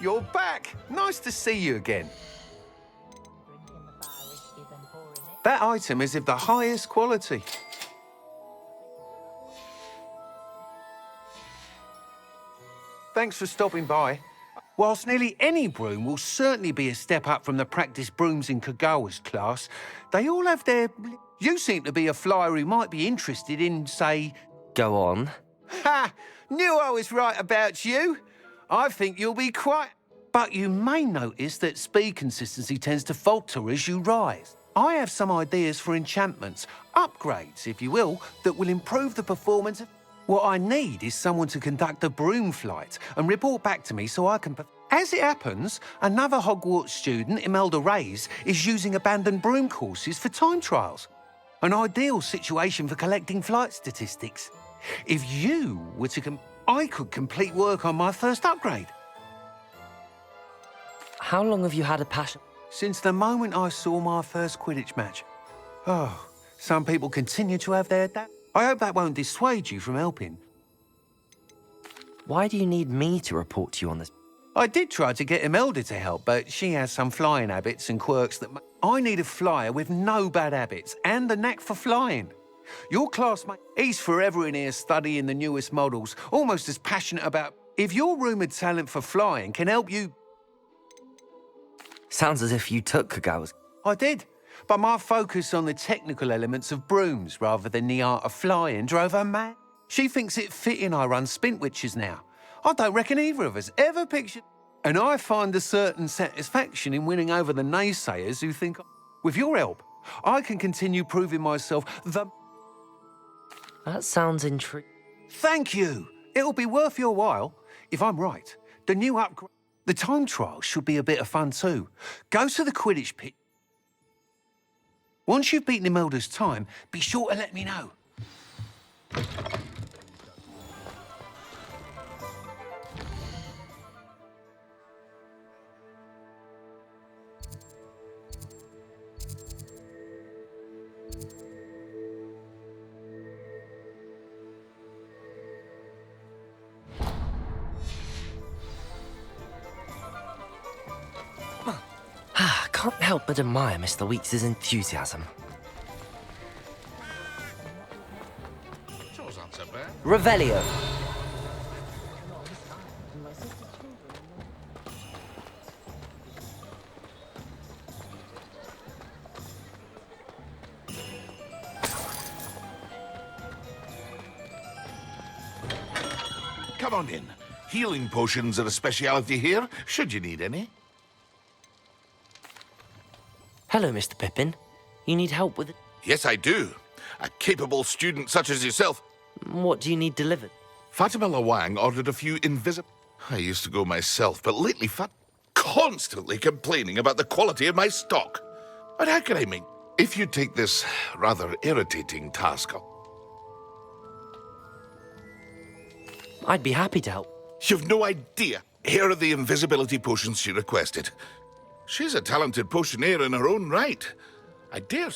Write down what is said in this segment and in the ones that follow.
you're back. Nice to see you again. That item is of the highest quality. Thanks for stopping by. Whilst nearly any broom will certainly be a step up from the practice brooms in Kagawa's class, they all have their... You seem to be a flyer who might be interested in, say... Go on. Ha! Knew I was right about you. I think you'll be quite... But you may notice that speed consistency tends to falter as you rise. I have some ideas for enchantments, upgrades, if you will, that will improve the performance of... What I need is someone to conduct a broom flight and report back to me so I can... As it happens, another Hogwarts student, Imelda Reyes, is using abandoned broom courses for time trials. An ideal situation for collecting flight statistics. If you were to I could complete work on my first upgrade. How long have you had a passion? Since the moment I saw my first Quidditch match. Oh, some people continue to have their doubts. I hope that won't dissuade you from helping. Why do you need me to report to you on this? I did try to get Imelda to help, but she has some flying habits and quirks that... I need a flyer with no bad habits and the knack for flying. Your classmate, he's forever in here studying the newest models, almost as passionate about... If your rumoured talent for flying can help you... Sounds as if you took Kagawa's... I did, but my focus on the technical elements of brooms rather than the art of flying drove her mad. She thinks it fitting I run Spintwitches now. I don't reckon either of us ever pictured... And I find a certain satisfaction in winning over the naysayers who think... With your help, I can continue proving myself the... That sounds intriguing. Thank you. It'll be worth your while. If I'm right, the new upgrade... The time trial should be a bit of fun too. Go to the Quidditch pit. Once you've beaten Imelda's time, be sure to let me know. Can't help but admire Mr. Weeks' enthusiasm. Revelio. Come on in. Healing potions are a speciality here, should you need any. Hello, Mr. Pippin. You need help with it? Yes, I do. A capable student such as yourself. What do you need delivered? Fatima Lawang ordered a few invisible... I used to go myself, but lately constantly complaining about the quality of my stock. But how can I make... If you take this rather irritating task up... I'd be happy to help. You've no idea. Here are the invisibility potions she requested. She's a talented potioneer in her own right. I dare...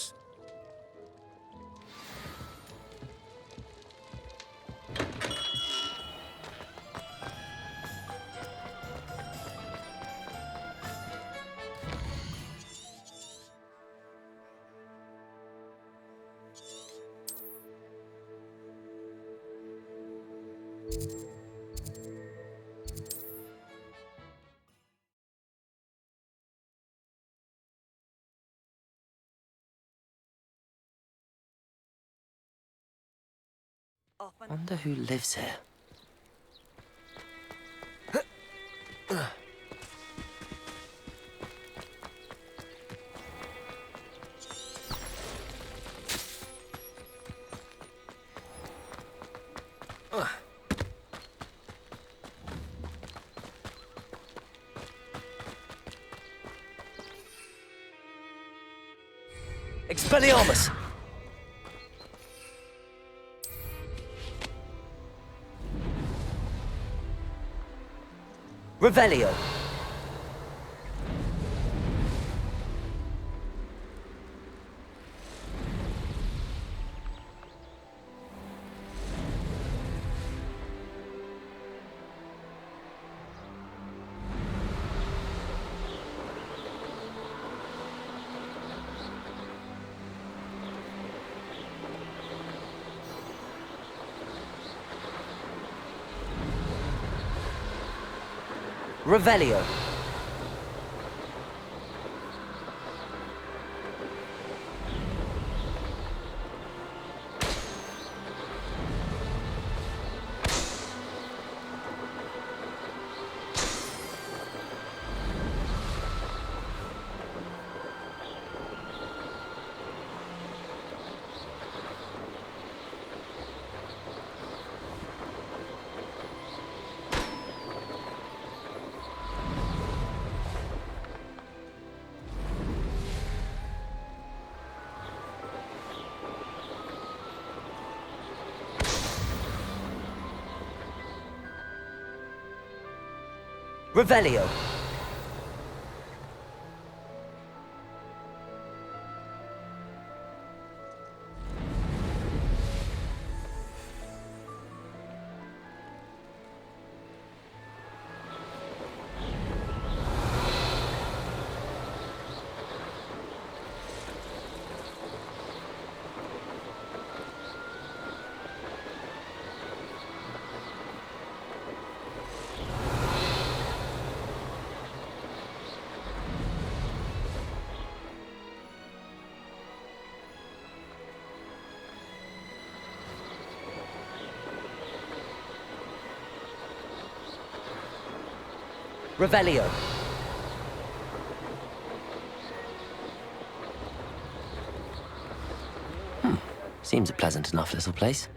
Wonder who lives here. Expelliarmus! Revelio. Revelio. Revelio. Revelio. Seems a pleasant enough little place.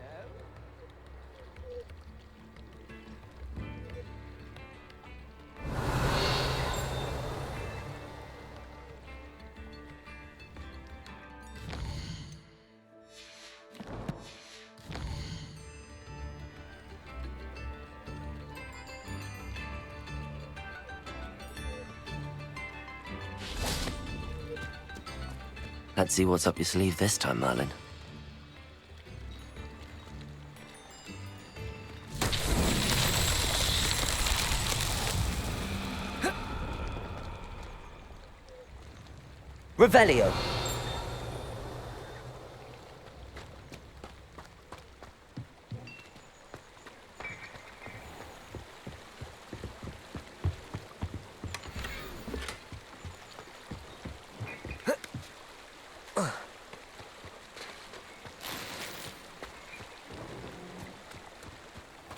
Let's see what's up your sleeve this time, Merlin. Revelio.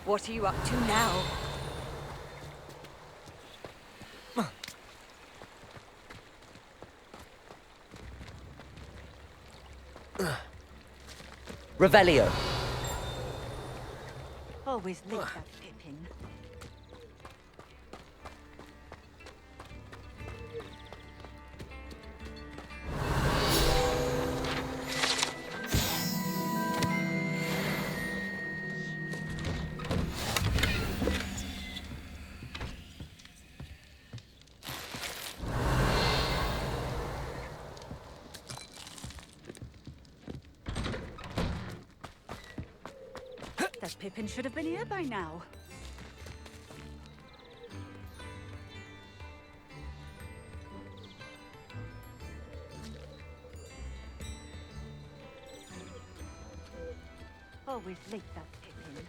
What are you up to now? Revelio. Always lick that Pippin. That Pippin should have been here by now. Always lick that Pippin.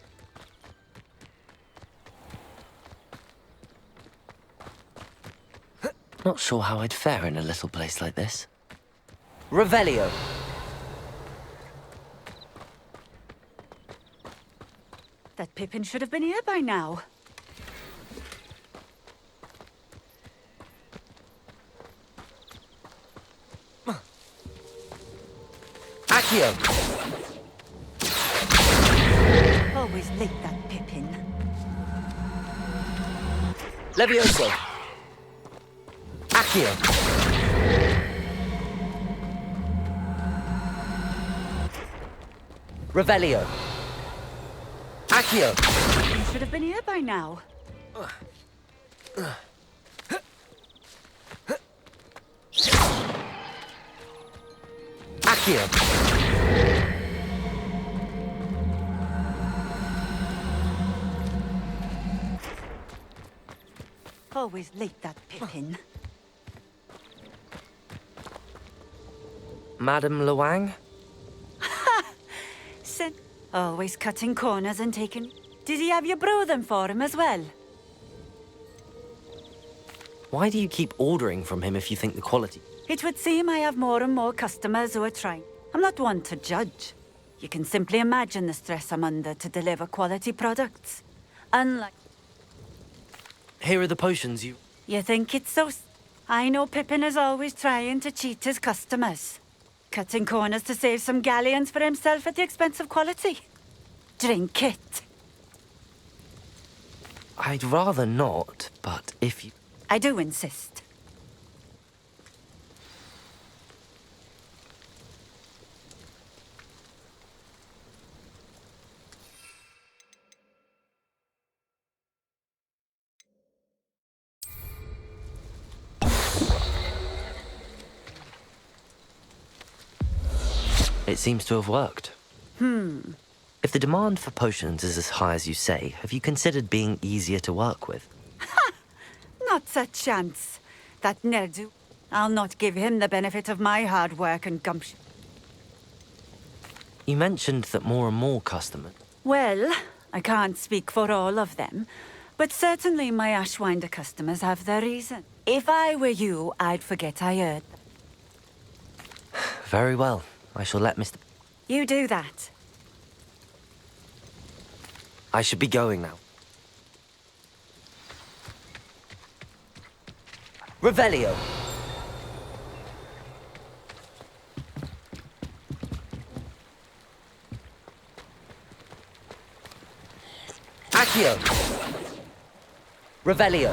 Not sure how I'd fare in a little place like this. Revelio. That Pippin should have been here by now. Accio. Always lick that Pippin. Levioso. Accio. Revelio. Accio. You should have been here by now. Accio. Always lick that Pippin. Madame Luang? Always cutting corners and taking... Did he have you brew them for him as well? Why do you keep ordering from him if you think the quality... It would seem I have more and more customers who are trying. I'm not one to judge. You can simply imagine the stress I'm under to deliver quality products. Unlike... Here are the potions you... You think it's so... I know Pippin is always trying to cheat his customers. Cutting corners to save some galleons for himself at the expense of quality. Drink it. I'd rather not, but if you... I do insist. It seems to have worked. If the demand for potions is as high as you say, have you considered being easier to work with? Not a chance. That nerdu. I'll not give him the benefit of my hard work and gumption. You mentioned that more and more customers... Well, I can't speak for all of them, but certainly my Ashwinder customers have their reason. If I were you, I'd forget I heard. Very well. I shall let Mr... You do that. I should be going now. Revelio. Accio. Revelio.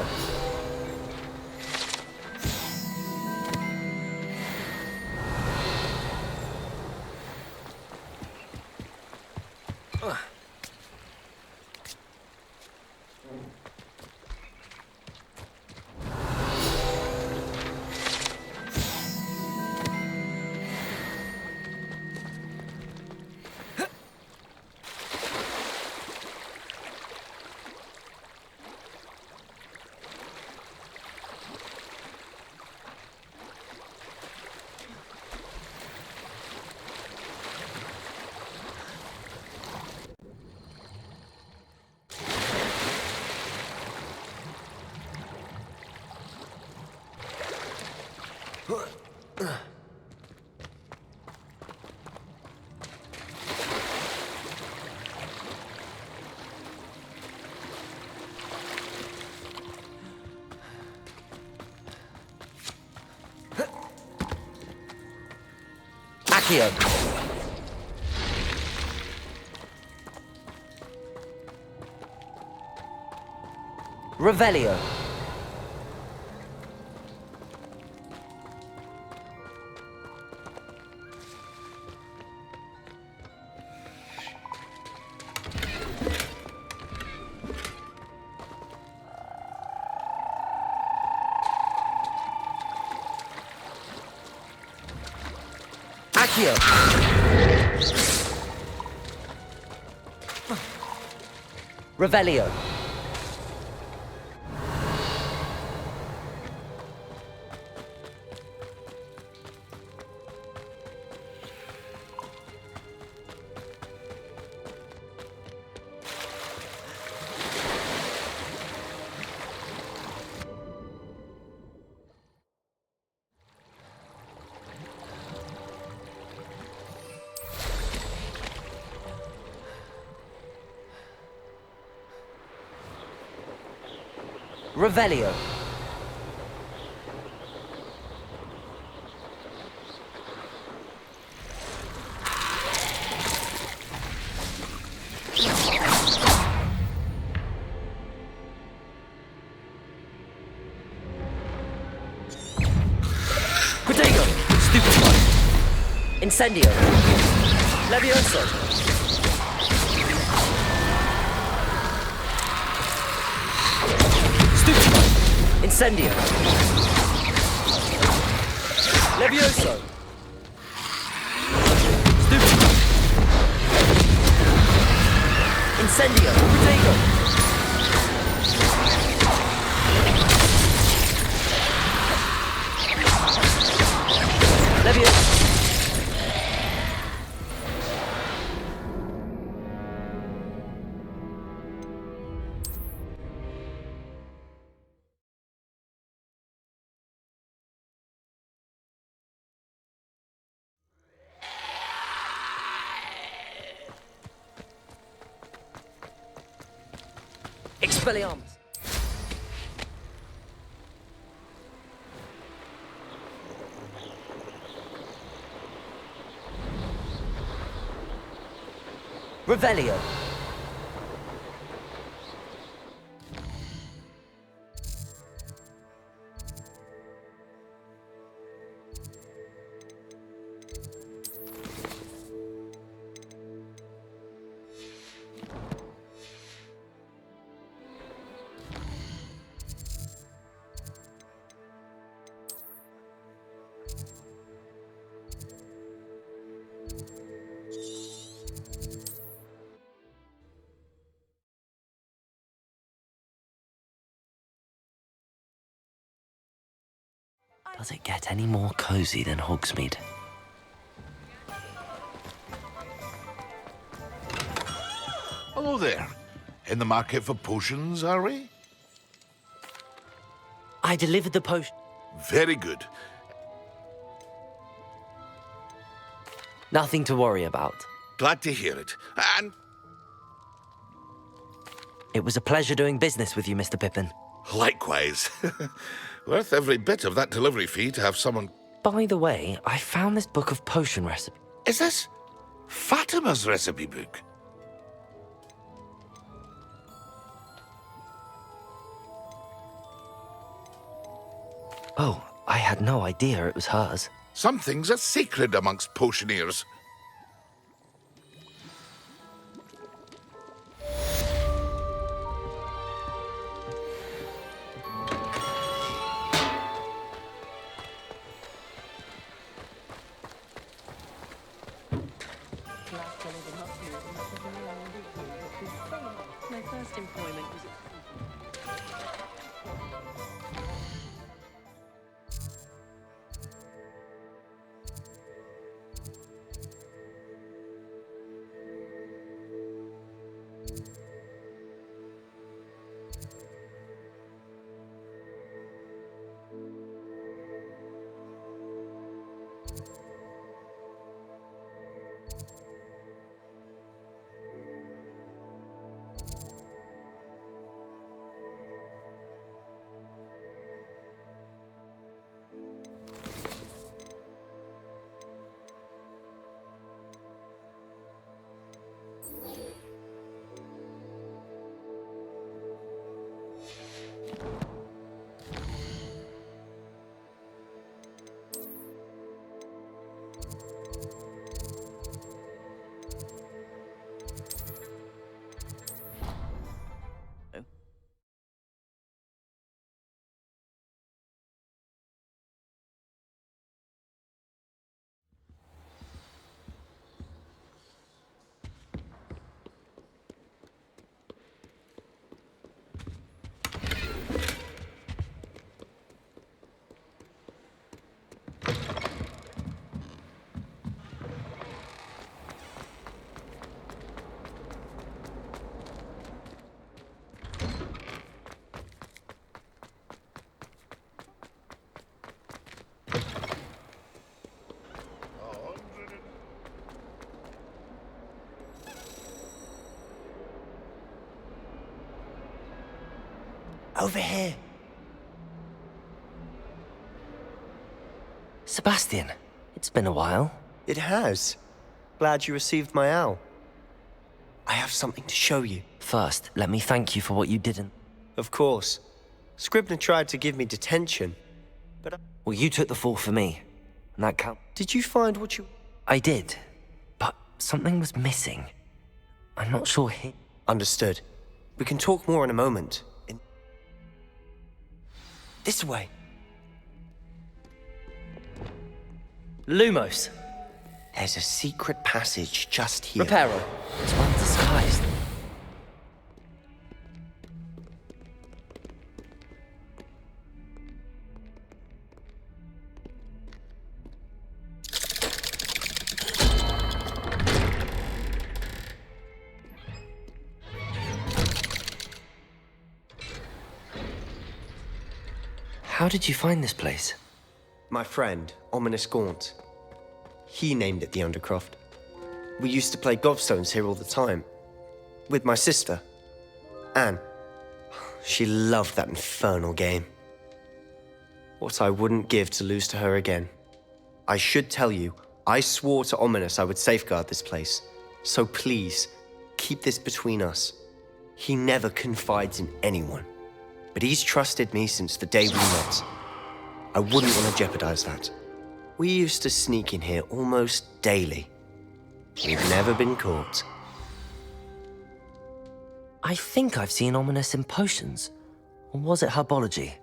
Accio. Revelio. Accio. Revelio. Revelio. Protego. Stupefy. Incendio. Levioso. Incendio. Levioso. Stupefy. Incendio. Protego. Levioso. Expelliarmus! Revelio! Does it get any more cozy than Hogsmeade? Hello there. In the market for potions, are we? I delivered the potion. Very good. Nothing to worry about. Glad to hear it. And It was a pleasure doing business with you, Mr. Pippin. likewise. Worth every bit of that delivery fee to have someone... By the way, I found this book of potion recipes. Is this Fatima's recipe book? Oh, I had no idea it was hers. Some things are sacred amongst potioneers. My first employment was Over here. Sebastian, it's been a while. It has. Glad you received my owl. I have something to show you. First, let me thank you for what you didn't. Of course. Scribner tried to give me detention, but Well, you took the fall for me. And that count. did you find what you... I did. But something was missing. I'm not sure he... Understood. We can talk more in a moment. This way. Lumos. There's a secret passage just here. Reparo. It's one disguised. How did you find this place? My friend, Ominous Gaunt. He named it the Undercroft. We used to play gobstones here all the time. With my sister, Anne. she loved that infernal game. What I wouldn't give to lose to her again. I should tell you, I swore to Ominous I would safeguard this place. So please, keep this between us. He never confides in anyone. But he's trusted me since the day we met. I wouldn't want to jeopardize that. We used to sneak in here almost daily. We've never been caught. I think I've seen Ominous in potions. Or was it herbology?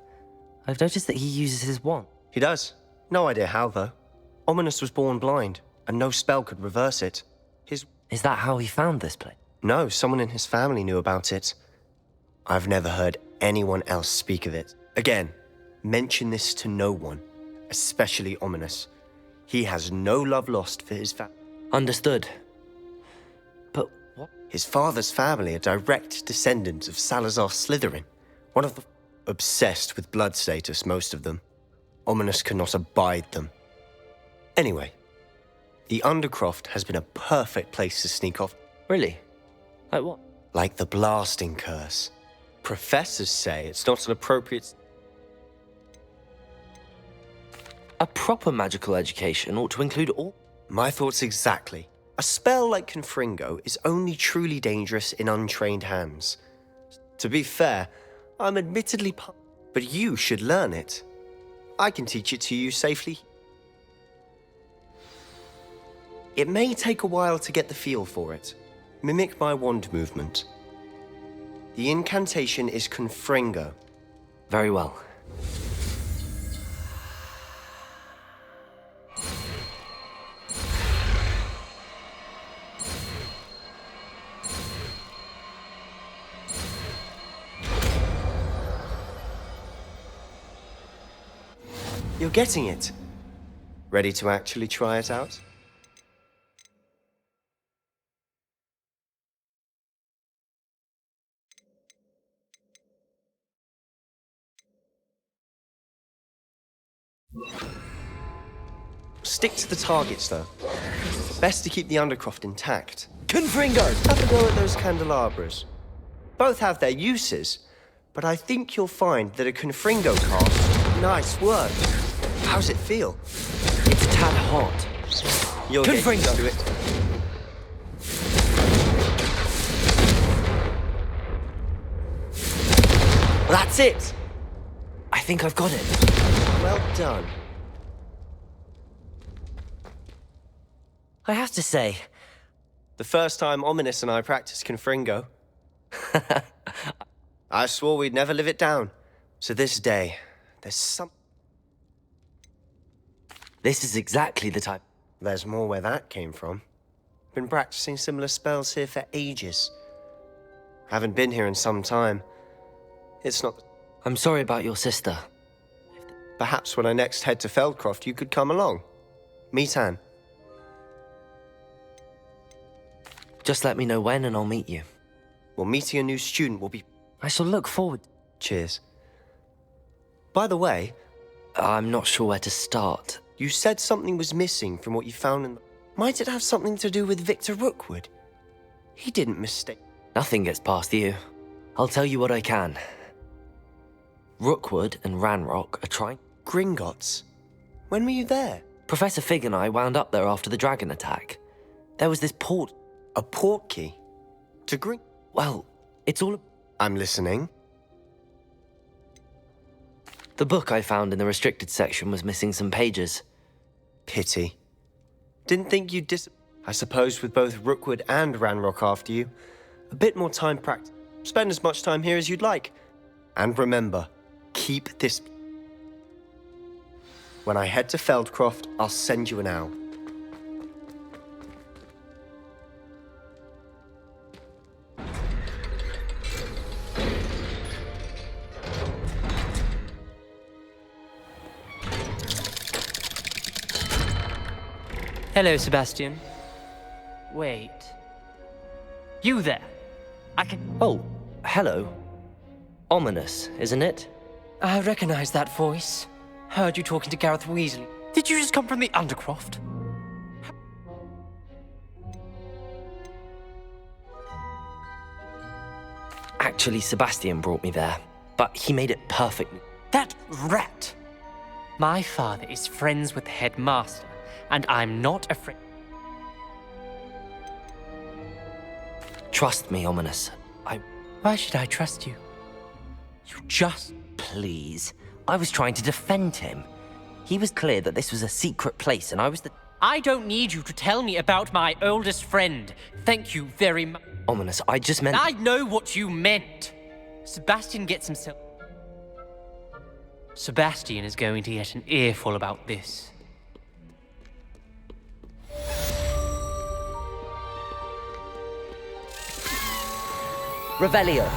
I've noticed that he uses his wand. He does. No idea how, though. Ominous was born blind, and no spell could reverse it. Is that how he found this place? No, someone in his family knew about it. I've never heard anyone else speak of it. Again, mention this to no one, especially Ominous. He has no love lost for his family. Understood. But what? His father's family are direct descendants of Salazar Slytherin. One of the... obsessed with blood status, most of them. Ominous cannot abide them. Anyway, the Undercroft has been a perfect place to sneak off. Really? Like what? Like the blasting curse. Professors say it's not an appropriate... A proper magical education ought to include all... My thoughts exactly. A spell like Confringo is only truly dangerous in untrained hands. To be fair, I'm admittedly... but you should learn it. I can teach it to you safely. It may take a while to get the feel for it. Mimic my wand movement. The incantation is Confringo. Very well. You're getting it. Ready to actually try it out? Stick to the targets, though. Best to keep the Undercroft intact. Confringo! Have a go at those candelabras. Both have their uses, but I think you'll find that a Confringo cast... Nice work. How's it feel? It's a tad hot. You'll get used to it. That's it! I think I've got it. Well done. I have to say... The first time Ominous and I practiced Confringo. I swore we'd never live it down. So this day, there's some... This is exactly the type... There's more where that came from. Been practicing similar spells here for ages. Haven't been here in some time. It's not... I'm sorry about your sister. Perhaps when I next head to Feldcroft, you could come along. Meet Anne. Just let me know when and I'll meet you. Well, meeting a new student will be... I shall look forward... Cheers. By the way... I'm not sure where to start. You said something was missing from what you found in... Might it have something to do with Victor Rookwood? He didn't mistake... Nothing gets past you. I'll tell you what I can. Rookwood and Ranrock are trying... Gringotts? When were you there? Professor Fig and I wound up there after the dragon attack. There was this port... A port key? To Gring... Well, it's all... I'm listening. The book I found in the restricted section was missing some pages. Pity. Didn't think you'd I suppose with both Rookwood and Ranrock after you, a bit more time practice. Spend as much time here as you'd like. And remember, keep this... When I head to Feldcroft, I'll send you an owl. Hello, Sebastian. Wait. You there? I can... Oh, hello. Ominous, isn't it? I recognize that voice. Heard you talking to Gareth Weasley. Did you just come from the Undercroft? Actually, Sebastian brought me there. but he made it perfectly. That rat! My father is friends with the headmaster, and I'm not afraid. Trust me, Ominous. Why should I trust you? You just... Please. I was trying to defend him. He was clear that this was a secret place, and I was the... I don't need you to tell me about my oldest friend. Thank you very much. Ominous, I just meant... I know what you meant. Sebastian gets himself... Sebastian is going to get an earful about this. Revelio.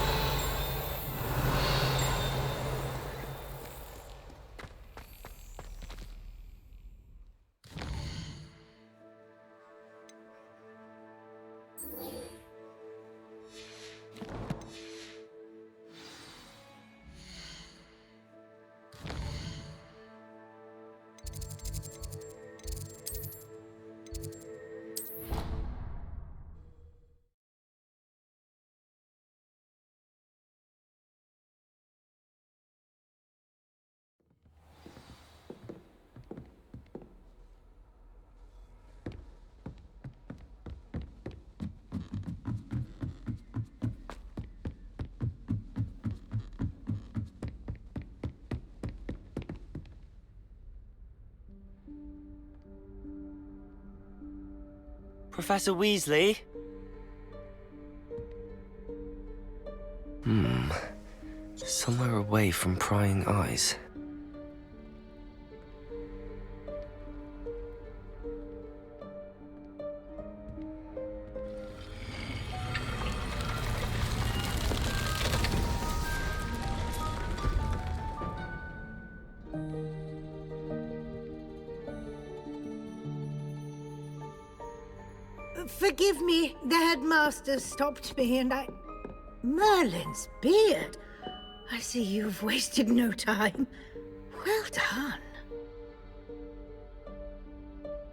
Professor Weasley? Somewhere away from prying eyes. Forgive me, the headmaster stopped me and I... Merlin's beard. I see you've wasted no time. Well done.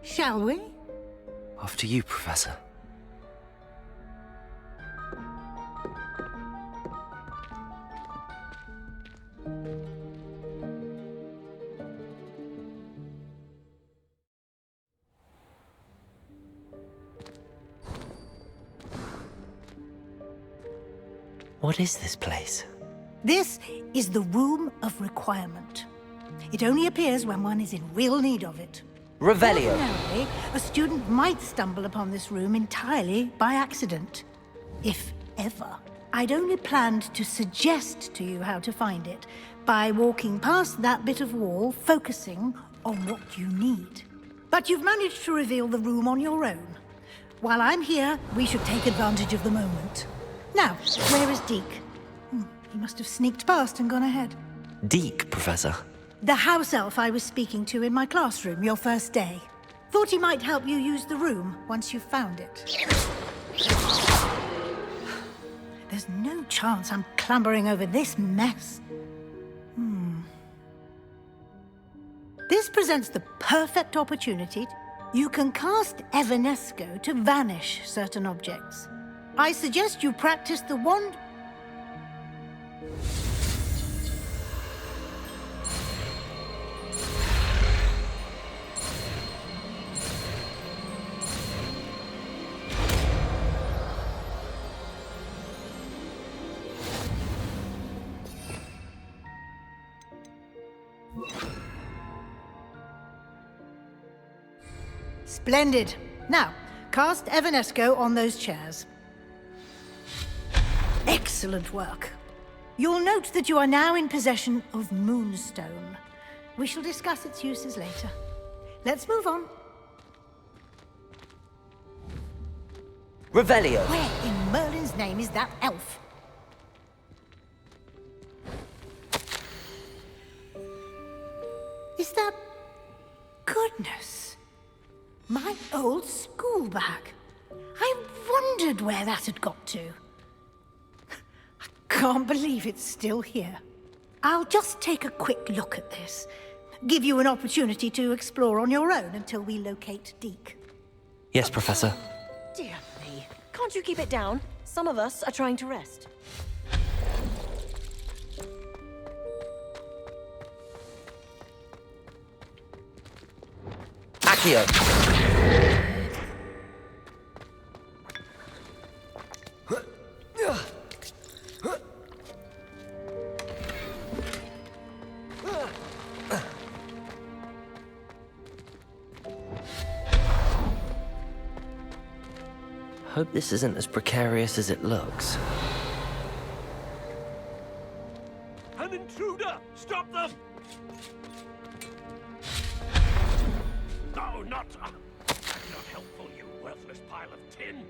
Shall we? After you, Professor. What is this place? This is the Room of Requirement. It only appears when one is in real need of it. Revelio. Ordinarily, a student might stumble upon this room entirely by accident. If ever. I'd only planned to suggest to you how to find it by walking past that bit of wall, focusing on what you need. But you've managed to reveal the room on your own. While I'm here, we should take advantage of the moment. Now, where is Deke? He must have sneaked past and gone ahead. Deke, Professor. The house elf I was speaking to in my classroom your first day. Thought he might help you use the room once you've found it. There's no chance I'm clambering over this mess. This presents the perfect opportunity. You can cast Evanesco to vanish certain objects. I suggest you practice the wand... Splendid. Now, cast Evanesco on those chairs. Excellent work. You'll note that you are now in possession of Moonstone. We shall discuss its uses later. Let's move on. Revelio. Where in Merlin's name is that elf? Is that... Goodness. My old school bag. I wondered where that had got to. I can't believe it's still here. I'll just take a quick look at this. Give you an opportunity to explore on your own until we locate Deke. Yes, Professor. Dear me. Can't you keep it down? Some of us are trying to rest. Accio. Hope this isn't as precarious as it looks. An intruder! Stop them! No, not... That's not helpful, you worthless pile of tin!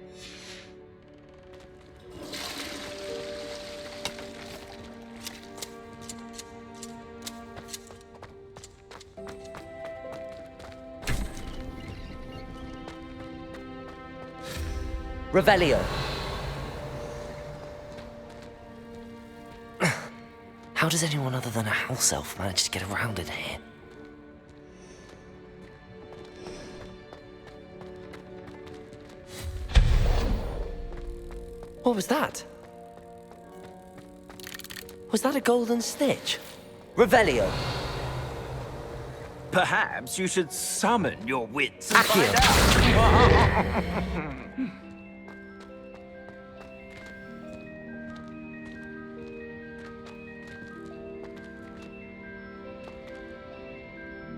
Revelio. How does anyone other than a house elf manage to get around in here? What was that? Was that a golden snitch? Revelio. Perhaps you should summon your wits and find out.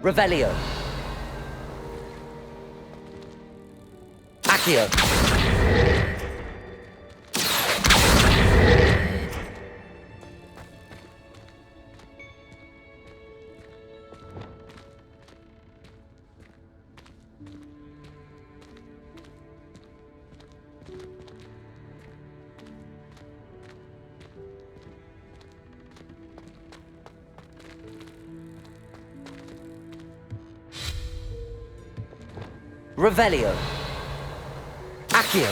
Revelio. Accio. Revelio. Accio.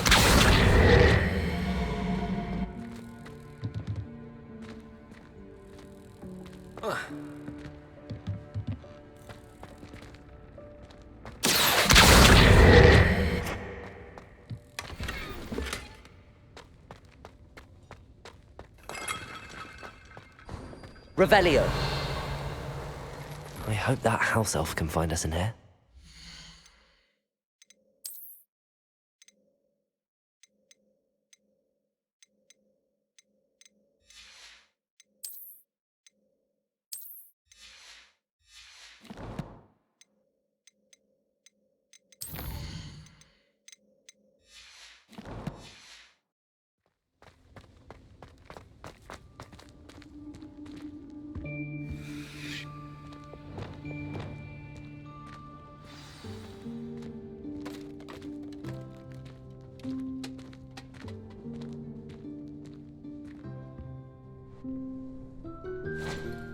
Revelio. I hope that house elf can find us in here.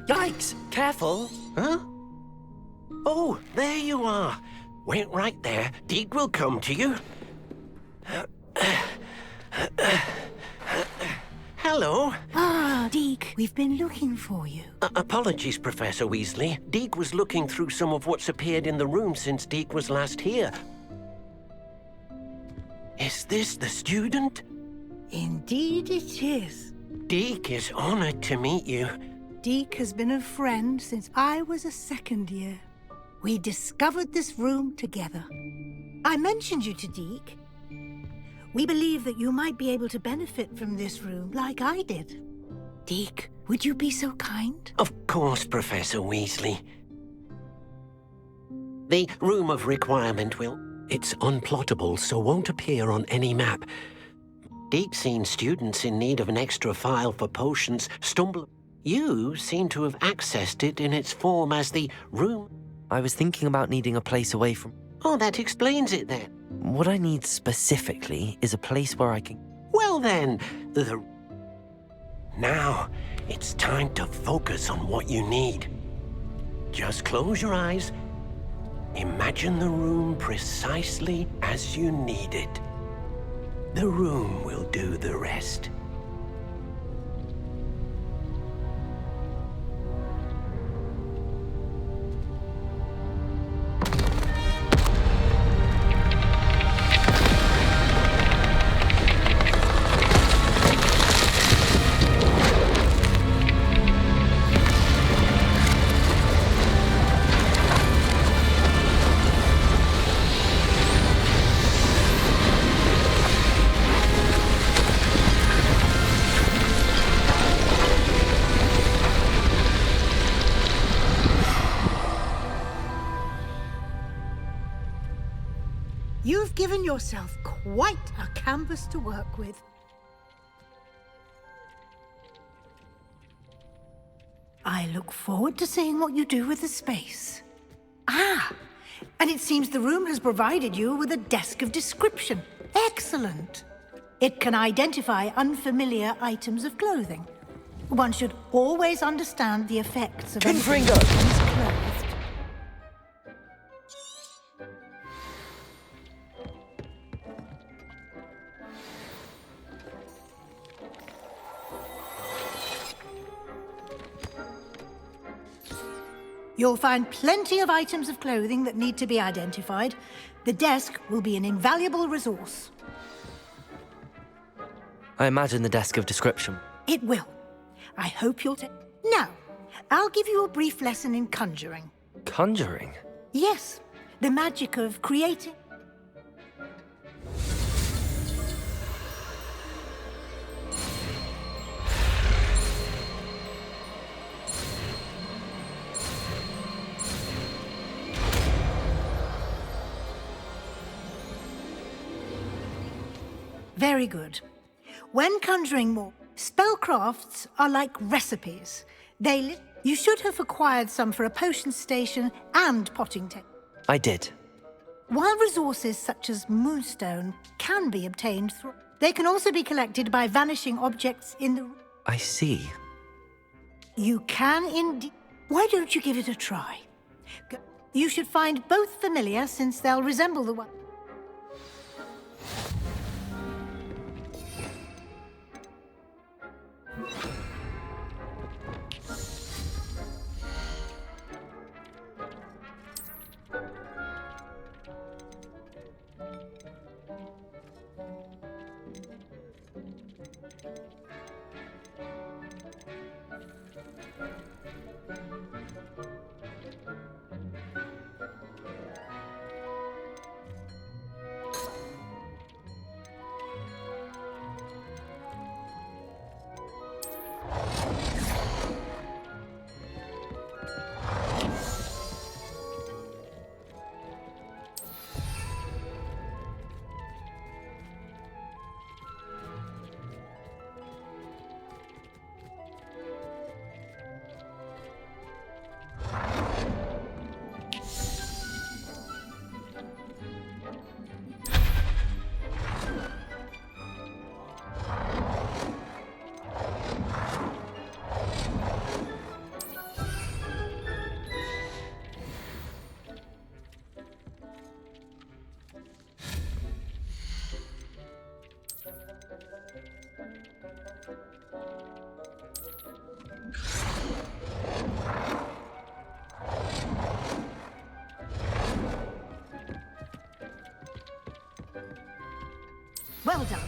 Yikes! Careful! Huh? Oh, there you are. Wait right there. Deek will come to you. Hello. Ah, Deek, we've been looking for you. Apologies, Professor Weasley. Deek was looking through some of what's appeared in the room since Deek was last here. Is this the student? Indeed it is. Deek is honored to meet you. Deek has been a friend since I was a second year. We discovered this room together. I mentioned you to Deek. We believe that you might be able to benefit from this room like I did. Deek, would you be so kind? Of course, Professor Weasley. The room of requirement it's unplottable, so won't appear on any map. Deek's seen students in need of an extra file for potions stumble. You seem to have accessed it in its form as the room. I was thinking about needing a place away from... Oh, that explains it then. What I need specifically is a place where I can... Well then, Now, it's time to focus on what you need. Just close your eyes. Imagine the room precisely as you need it. The room will do the rest. You've given yourself quite a canvas to work with. I look forward to seeing what you do with the space. Ah, and it seems the room has provided you with a desk of description. Excellent. It can identify unfamiliar items of clothing. One should always understand the effects of Confringo! clothed. You'll find plenty of items of clothing that need to be identified. The desk will be an invaluable resource. I imagine the desk of description. It will. I hope you'll take... Now, I'll give you a brief lesson in conjuring. Conjuring? Yes, the magic of creating... Very good. When conjuring more, spellcrafts are like recipes. You should have acquired some for a potion station and potting table. I did. While resources such as moonstone can be obtained through, they can also be collected by vanishing objects in the... I see. You can indeed... Why don't you give it a try? You should find both familiar since they'll resemble the one... Well done.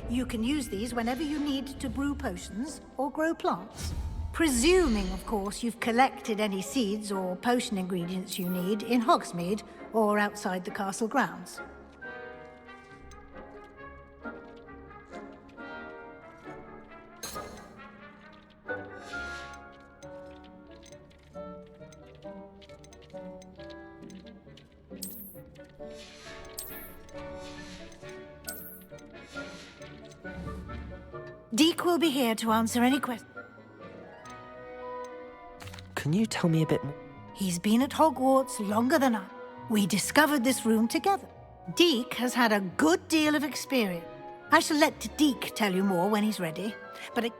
You can use these whenever you need to brew potions or grow plants. Presuming, of course, you've collected any seeds or potion ingredients you need in Hogsmeade or outside the castle grounds. Deke will be here to answer any questions. Can you tell me a bit more? He's been at Hogwarts longer than I. We discovered this room together. Deke has had a good deal of experience. I shall let Deke tell you more when he's ready, but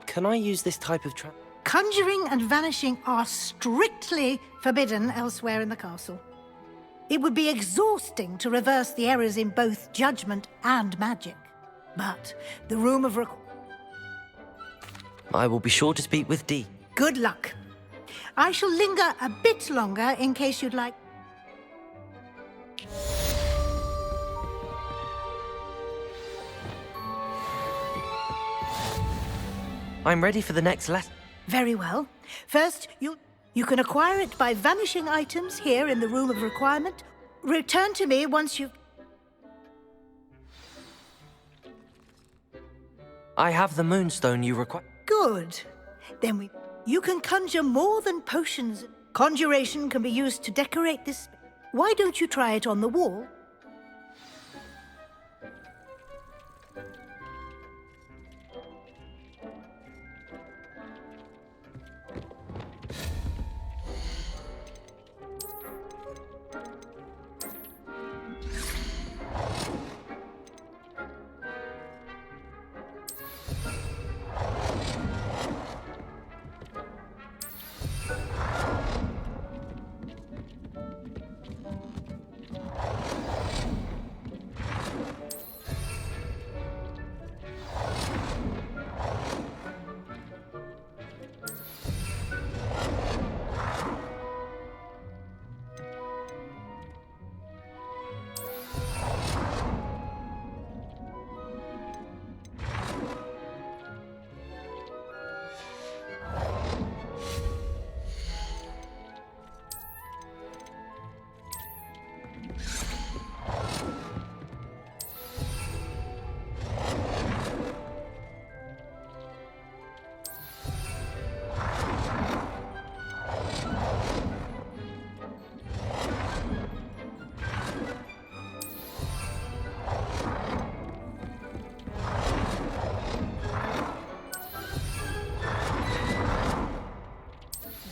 Can I use this type of trap? Conjuring and vanishing are strictly forbidden elsewhere in the castle. It would be exhausting to reverse the errors in both judgment and magic. But the room of I will be sure to speak with Dee. Good luck. I shall linger a bit longer in case you'd like... I'm ready for the next lesson. Very well. First, you can acquire it by vanishing items here in the room of requirement. Return to me once you've... I have the moonstone you require. Good. Then you can conjure more than potions. Conjuration can be used to decorate this. Why don't you try it on the wall?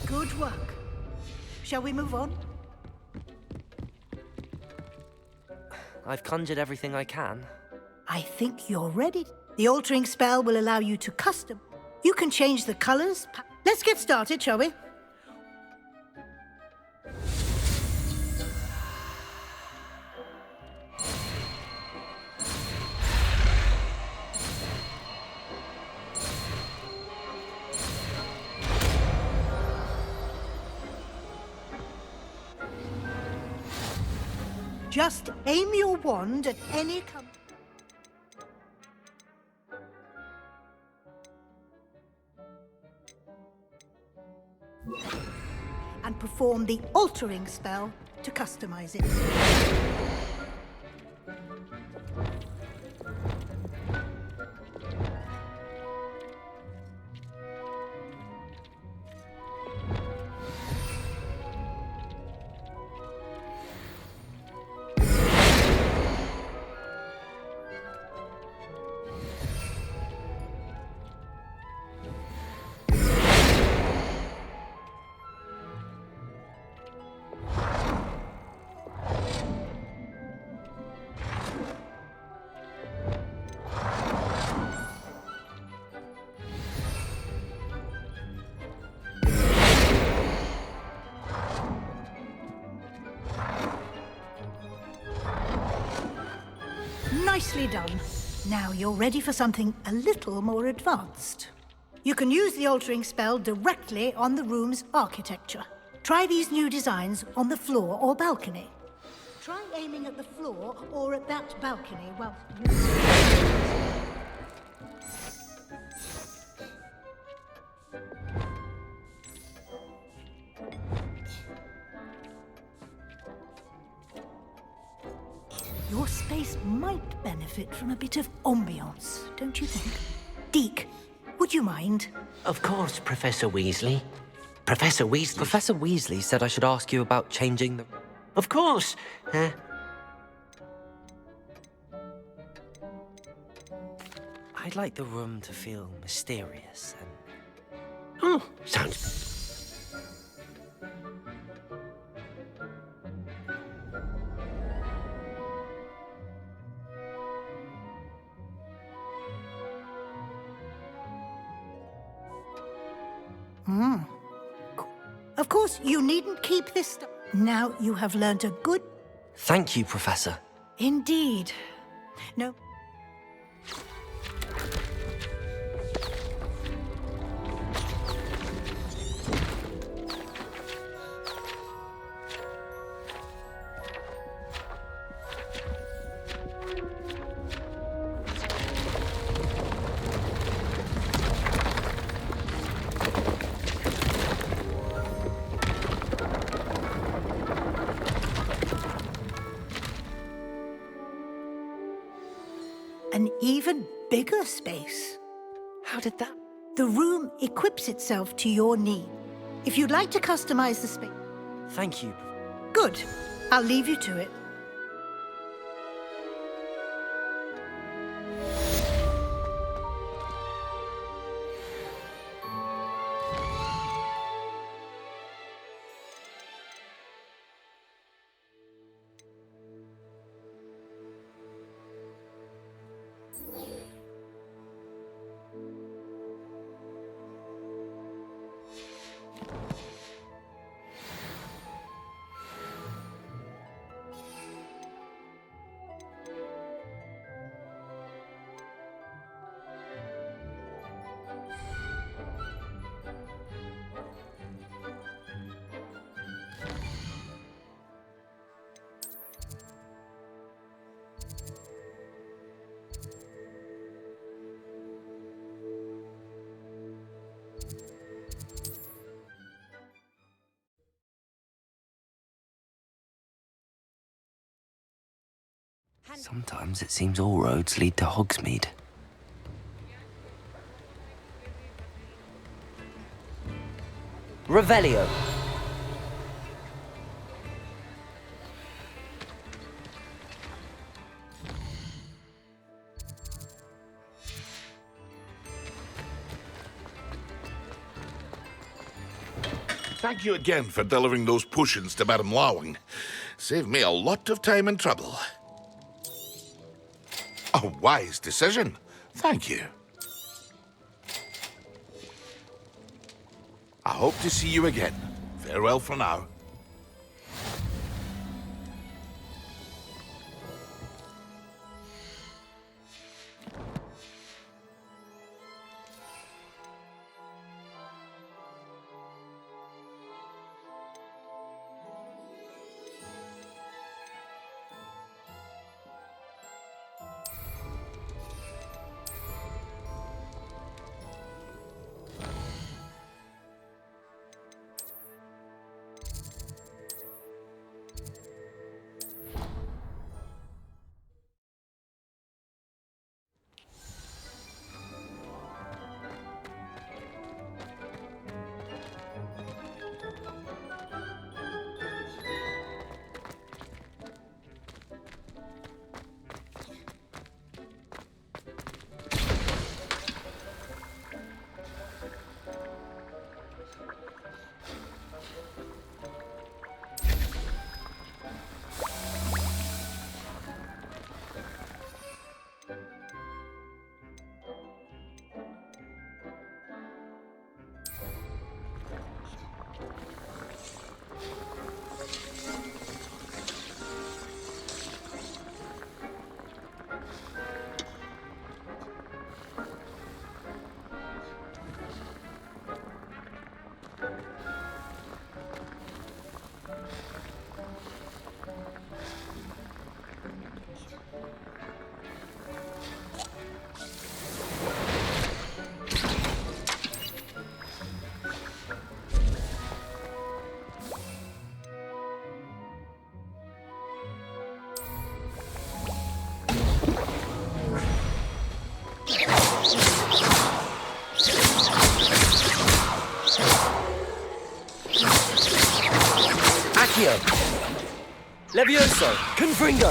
Good work. Shall we move on? I've conjured everything I can. I think you're ready. The altering spell will allow you to custom. You can change the colors. Let's get started, shall we? Just aim your wand at any and perform the altering spell to customize it. Nicely done. Now you're ready for something a little more advanced. You can use the altering spell directly on the room's architecture. Try these new designs on the floor or balcony. Try aiming at the floor or at that balcony while... Your space might benefit from a bit of ambiance, don't you think? Deke, would you mind? Of course, Professor Weasley. Professor Weasley. Professor Weasley said I should ask you about changing the... Of course. I'd like the room to feel mysterious and... Oh, sounds... Of course, you needn't keep this stuff. Now you have learnt a good... Thank you, Professor. Indeed. No. An even bigger space. How did that... The room equips itself to your need. If you'd like to customize the space... Thank you. Good. I'll leave you to it. Sometimes it seems all roads lead to Hogsmeade. Revelio. Thank you again for delivering those potions to Madame Lawing. Saved me a lot of time and trouble. A wise decision. Thank you. I hope to see you again. Farewell for now. Levioso! Confringo!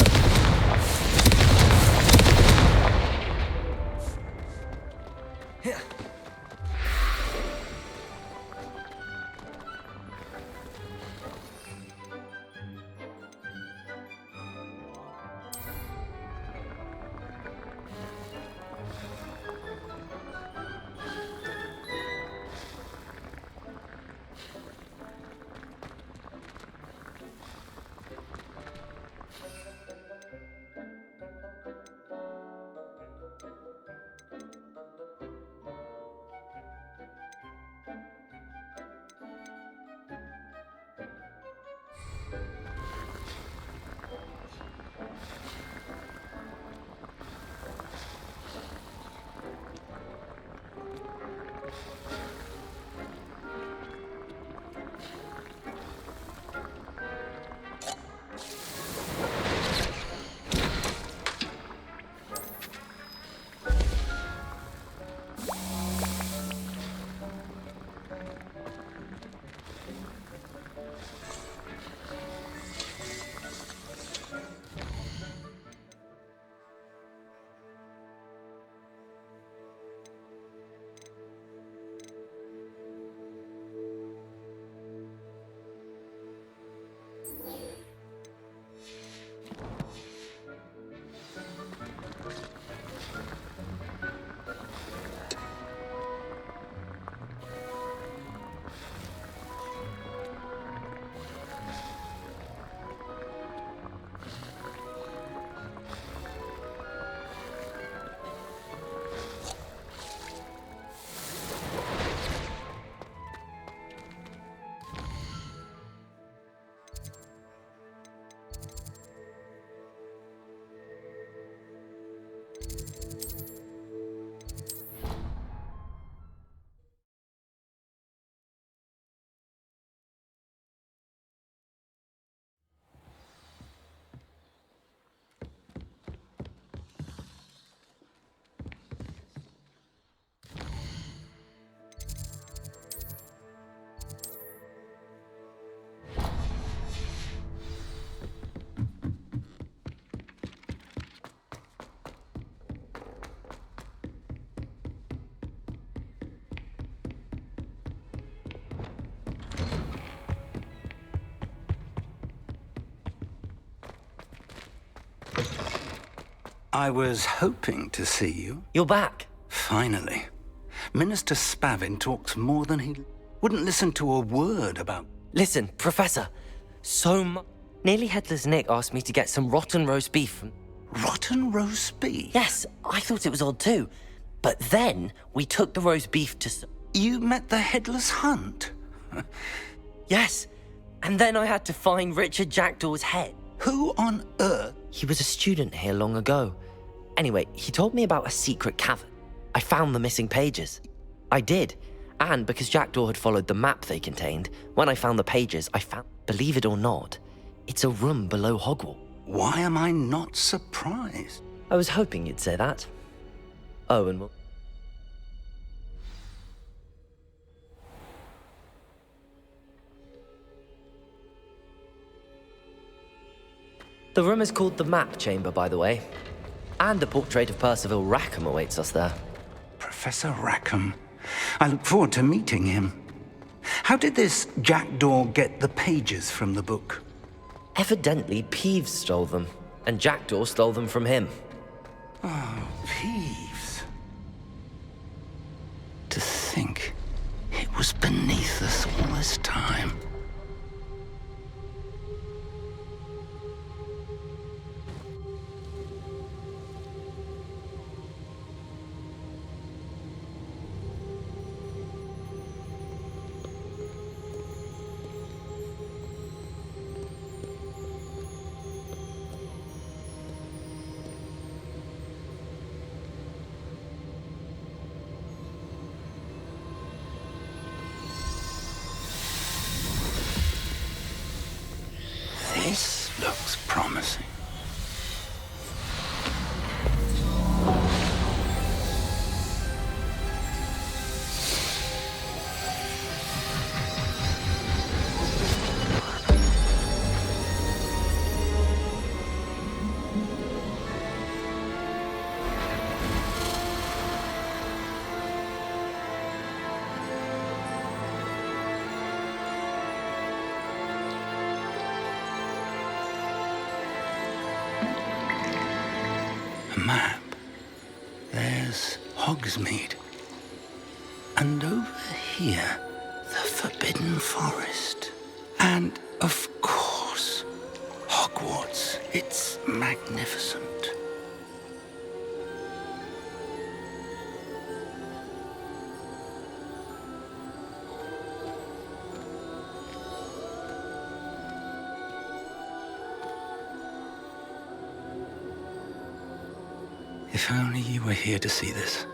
I was hoping to see you. You're back. Finally. Minister Spavin talks more than he... Wouldn't listen to a word about... Listen, Professor. Nearly Headless Nick asked me to get some rotten roast beef from... Rotten roast beef? Yes, I thought it was odd too. But then we took the roast beef to... You met the Headless Hunt? Yes. And then I had to find Richard Jackdaw's head. Who on earth? He was a student here long ago. Anyway, he told me about a secret cavern. I found the missing pages. I did. And because Jackdaw had followed the map they contained, when I found the pages, I found... Believe it or not, it's a room below Hogwarts. Why am I not surprised? I was hoping you'd say that. Oh, and... The room is called the Map Chamber, by the way. And a portrait of Percival Rackham awaits us there. Professor Rackham. I look forward to meeting him. How did this Jackdaw get the pages from the book? Evidently, Peeves stole them, and Jackdaw stole them from him. Oh, Peeves. To think it was beneath us all this time. This looks promising. Map. There's Hogsmeade. And over here, the Forbidden Forest. And, of course, Hogwarts. It's magnificent. If only you were here to see this.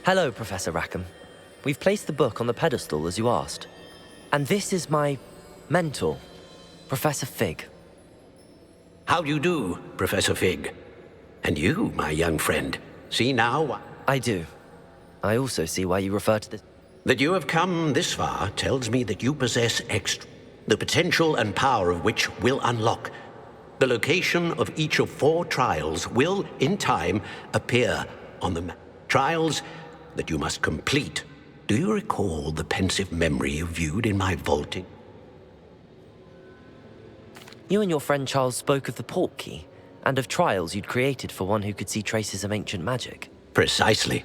Hello, Professor Rackham. We've placed the book on the pedestal as you asked. And this is my mentor, Professor Fig. How do you do, Professor Fig? And you, my young friend, see now... I do. I also see why you refer to this... That you have come this far tells me that you possess the potential and power of which will unlock. The location of each of 4 trials will, in time, appear on the map. Trials that you must complete. Do you recall the pensive memory you viewed in my vaulting? You and your friend Charles spoke of the Portkey, and of trials you'd created for one who could see traces of ancient magic. Precisely.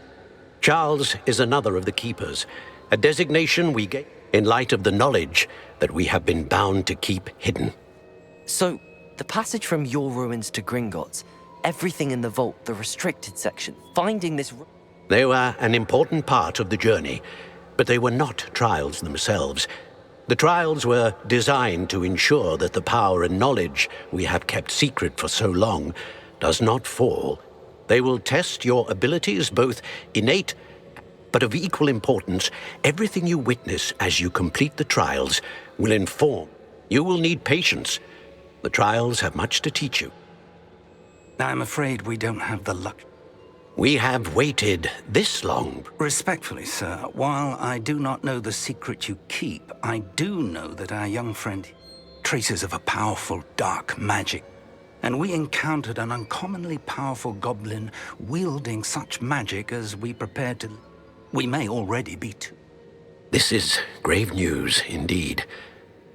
Charles is another of the Keepers, a designation we get in light of the knowledge that we have been bound to keep hidden. So, the passage from your ruins to Gringotts, everything in the vault, the restricted section, finding this... They were an important part of the journey, but they were not trials themselves. The trials were designed to ensure that the power and knowledge we have kept secret for so long does not fall. They will test your abilities, both innate, but of equal importance. Everything you witness as you complete the trials will inform. You will need patience. The trials have much to teach you. I'm afraid we don't have the luck. We have waited this long. Respectfully, sir, while I do not know the secret you keep, I do know that our young friend traces of a powerful dark magic. And we encountered an uncommonly powerful goblin wielding such magic as we prepared to... We may already be too. This is grave news indeed.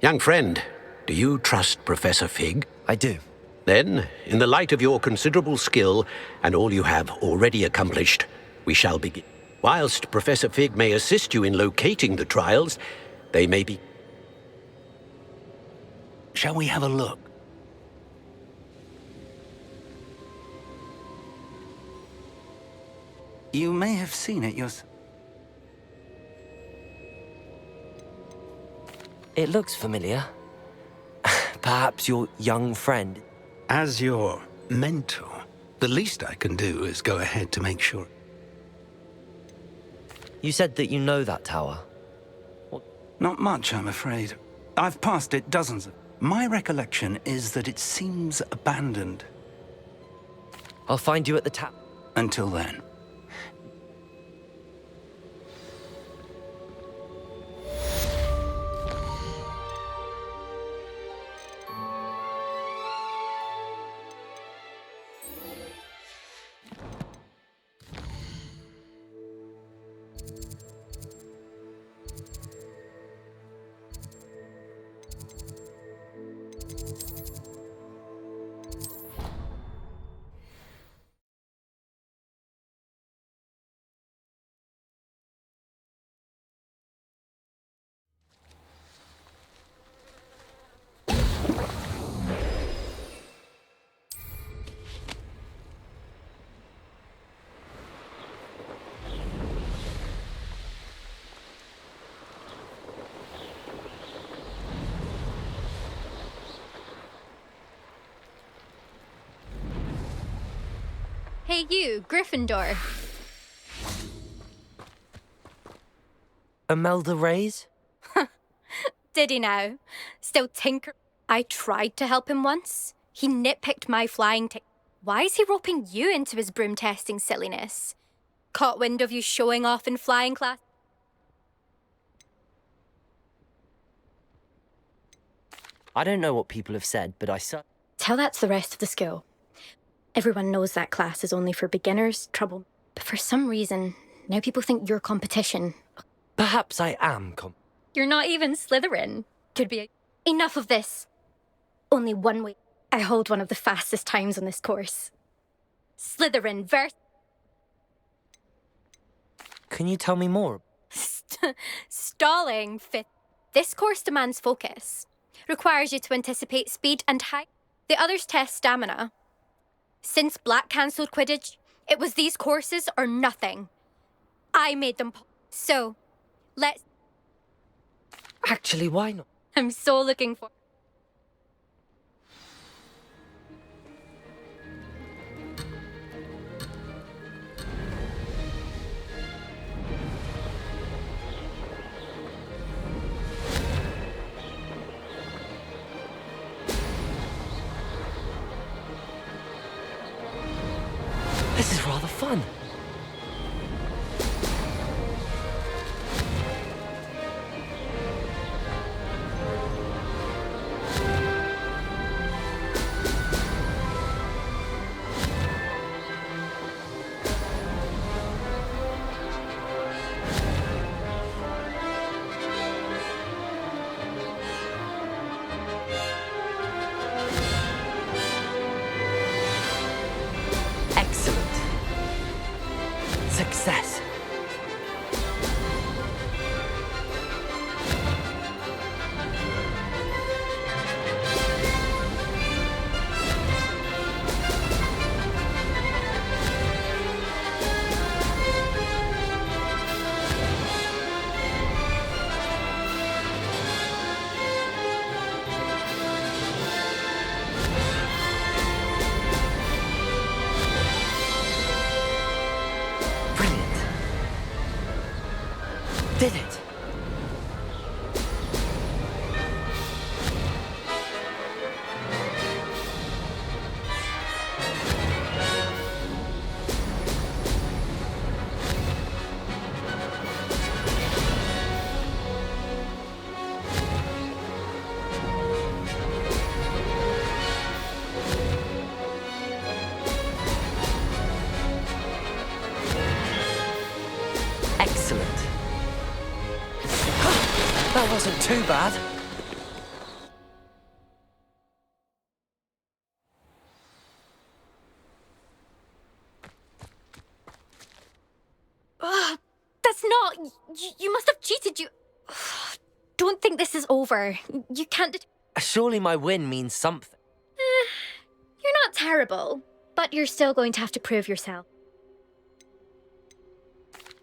Young friend, do you trust Professor Fig? I do. Then, in the light of your considerable skill and all you have already accomplished, we shall begin. Whilst Professor Fig may assist you in locating the trials, they may be... Shall we have a look? You may have seen it yourself. It looks familiar. Perhaps your young friend. As your mentor, the least I can do is go ahead to make sure. You said that you know that tower. Not much, I'm afraid. I've passed it dozens of... My recollection is that it seems abandoned. I'll find you at the tap. Until then. Hey you, Gryffindor. Imelda Reyes? Did he now? Still tinker. I tried to help him once. He nitpicked my flying Why is he roping you into his broom testing silliness? Caught wind of you showing off in flying class? I don't know what people have said, but I saw. Tell that to the rest of the school. Everyone knows that class is only for beginners, trouble. But for some reason, now people think you're competition. Perhaps I am You're not even Slytherin. Could be Enough of this. Only one way. I hold one of the fastest times on this course. Slytherin versus... Can you tell me more? Stalling fifth. This course demands focus. Requires you to anticipate speed and height. The others test stamina. Since Black cancelled Quidditch, it was these courses or nothing. I made them so, let's... Actually, why not? I'm so looking for... This is rather fun. That wasn't too bad. That's not... You must have cheated, you... Don't think this is over. You can't... Surely my win means something. You're not terrible, but you're still going to have to prove yourself.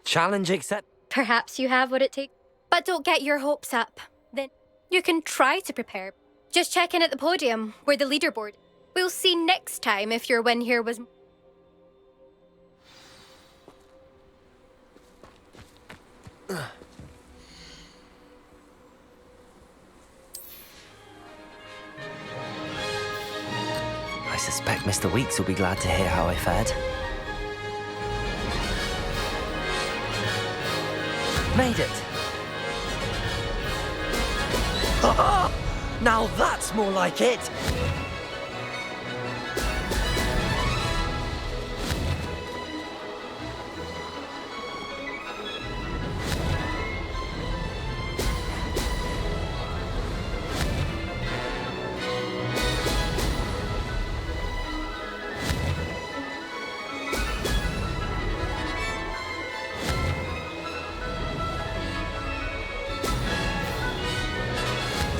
Challenge accept. Perhaps you have what it takes. But don't get your hopes up. Then you can try to prepare. Just check in at the podium, where the leaderboard. We'll see next time if your win here was... I suspect Mr. Weeks will be glad to hear how I fared. Made it! Now that's more like it!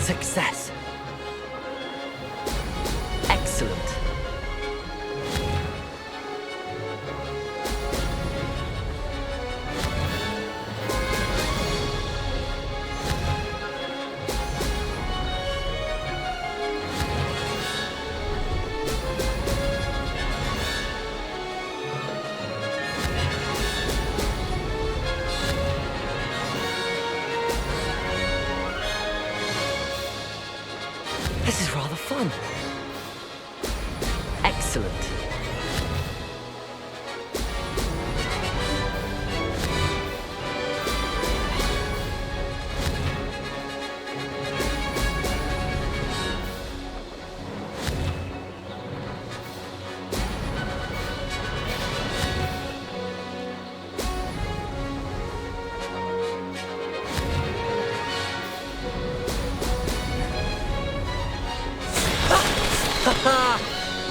Success. Excellent. This is rather fun. Excellent.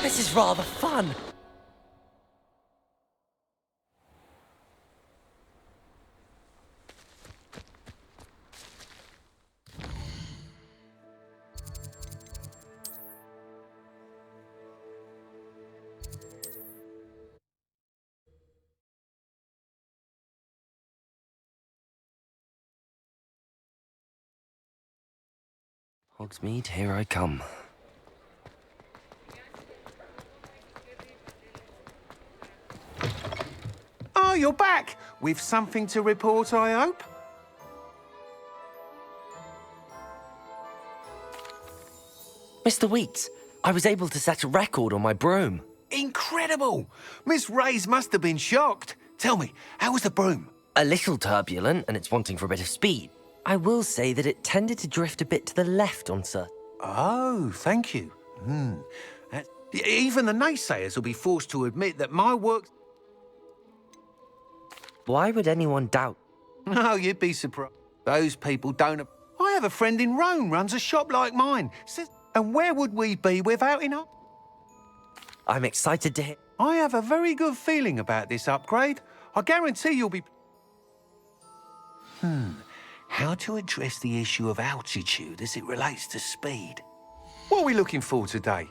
This is rather fun. Hogsmeade, here I come. Oh, you're back! With something to report, I hope? Mr. Weeks, I was able to set a record on my broom. Incredible! Miss Reyes must have been shocked. Tell me, how was the broom? A little turbulent, and it's wanting for a bit of speed. I will say that it tended to drift a bit to the left on certain... Oh, thank you. Even the naysayers will be forced to admit that my work... Why would anyone doubt? Oh, you'd be surprised. Those people don't... I have a friend in Rome runs a shop like mine. And where would we be without enough? I'm excited to hear... I have a very good feeling about this upgrade. I guarantee you'll be... How to address the issue of altitude as it relates to speed? What are we looking for today?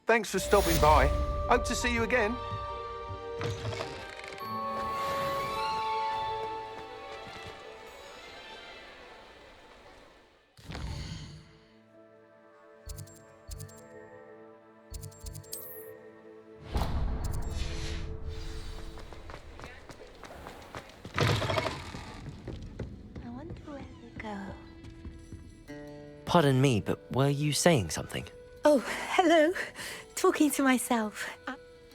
Thanks for stopping by. Hope to see you again. I wonder where they go. Pardon me, but were you saying something? Oh, hello. Talking to myself.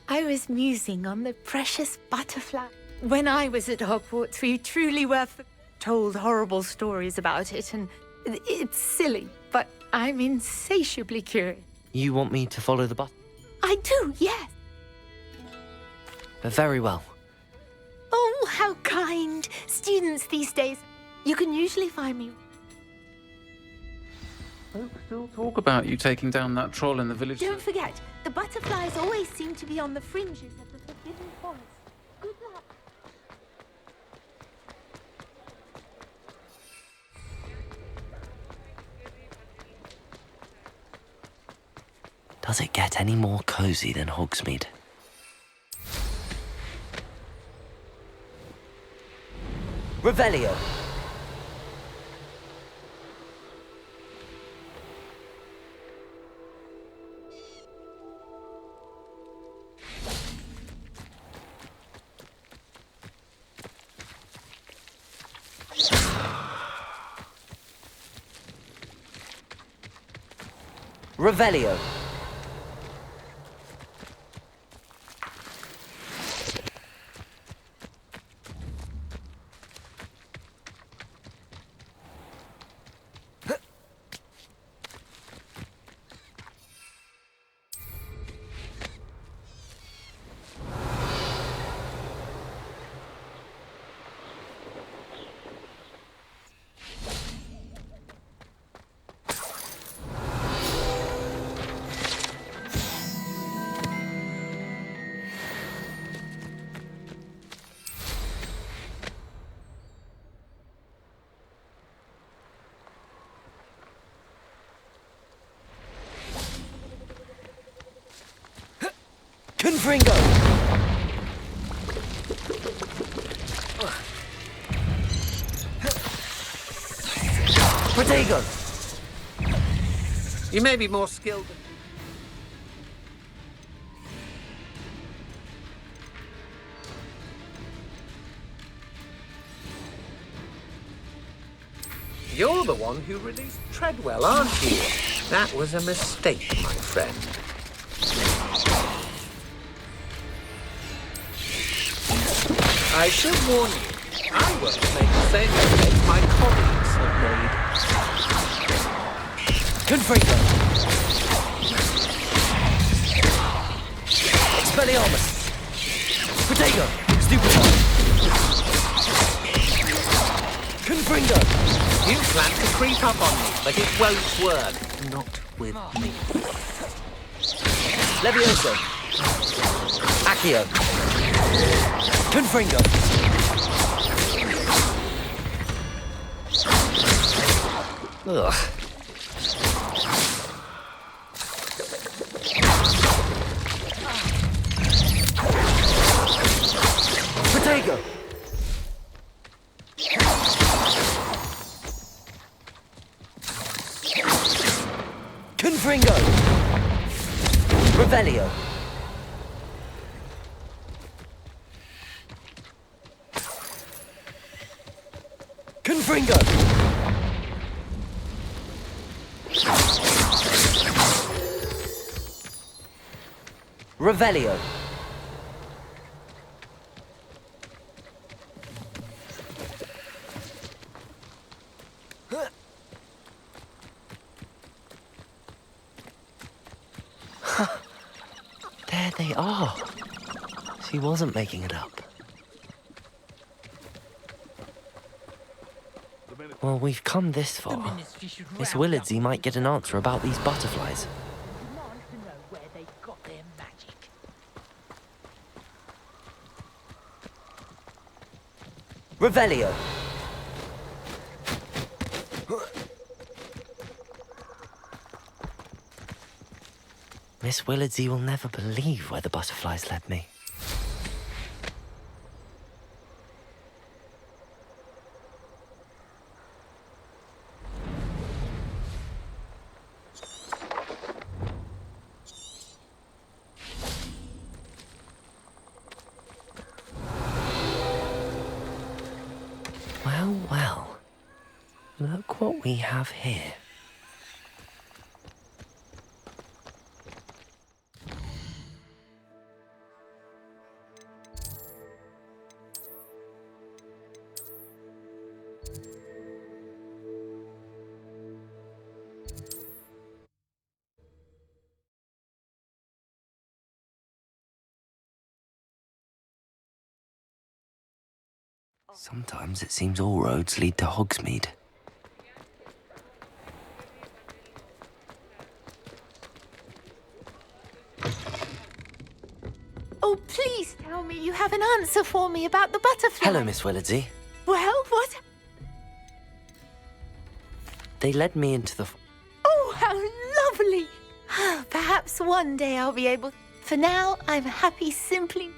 I was musing on the precious butterfly. When I was at Hogwarts, we truly were told horrible stories about it, and it's silly, but I'm insatiably curious. You want me to follow the button? I do, yes. Very well. Oh, how kind. Students these days. You can usually find me. Folks still talk about you taking down that troll in the village. Don't forget, the butterflies always seem to be on the fringes of the Forbidden Forest. Good luck. Does it get any more cozy than Hogsmeade? Revelio. Revelio. Confringo! Protego! You may be more skilled than... You're the one who released Treadwell, aren't you? That was a mistake, my friend. I should warn you, I won't make the same mistake my colleagues have made. Confringo! Expelliarmus! Protego! Stupefy! Confringo! You plan to creep up on me, but it won't work. Not with me. Levioso! Accio! Confringo! Ugh. Protego! Confringo! Revelio! Confringo! Revelio! There they are. She wasn't making it up. Well, we've come this far. Miss Willardsey might get an answer about these butterflies. Revelio! Miss Willardsey will never believe where the butterflies led me. Well, well. Look what we have here. Sometimes it seems all roads lead to Hogsmeade. Oh, please tell me you have an answer for me about the butterfly. Hello, Miss Willardsey. Well, what? They led me into the... Oh, how lovely! Perhaps one day I'll be able... For now, I'm happy simply...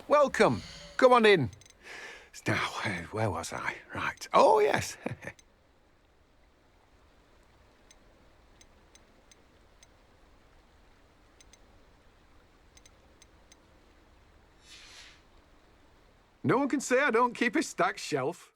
Welcome. Come on in. Now, where was I? Right. Oh, yes. No one can say I don't keep a stacked shelf.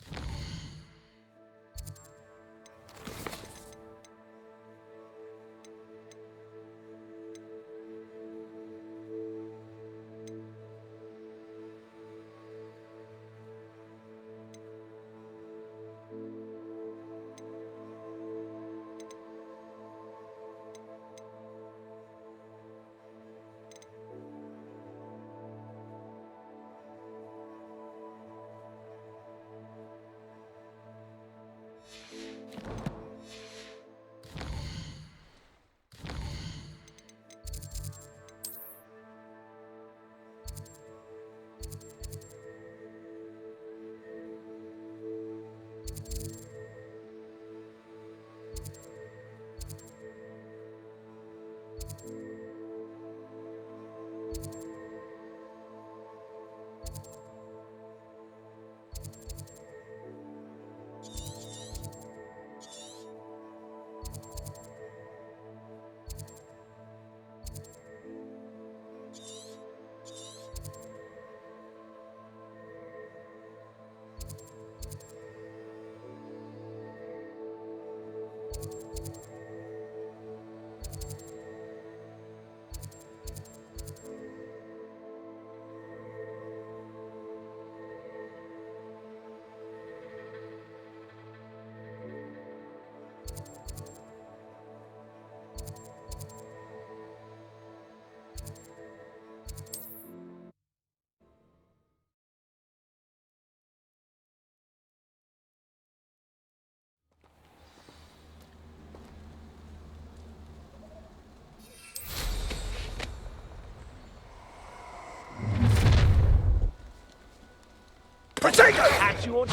Protego! At your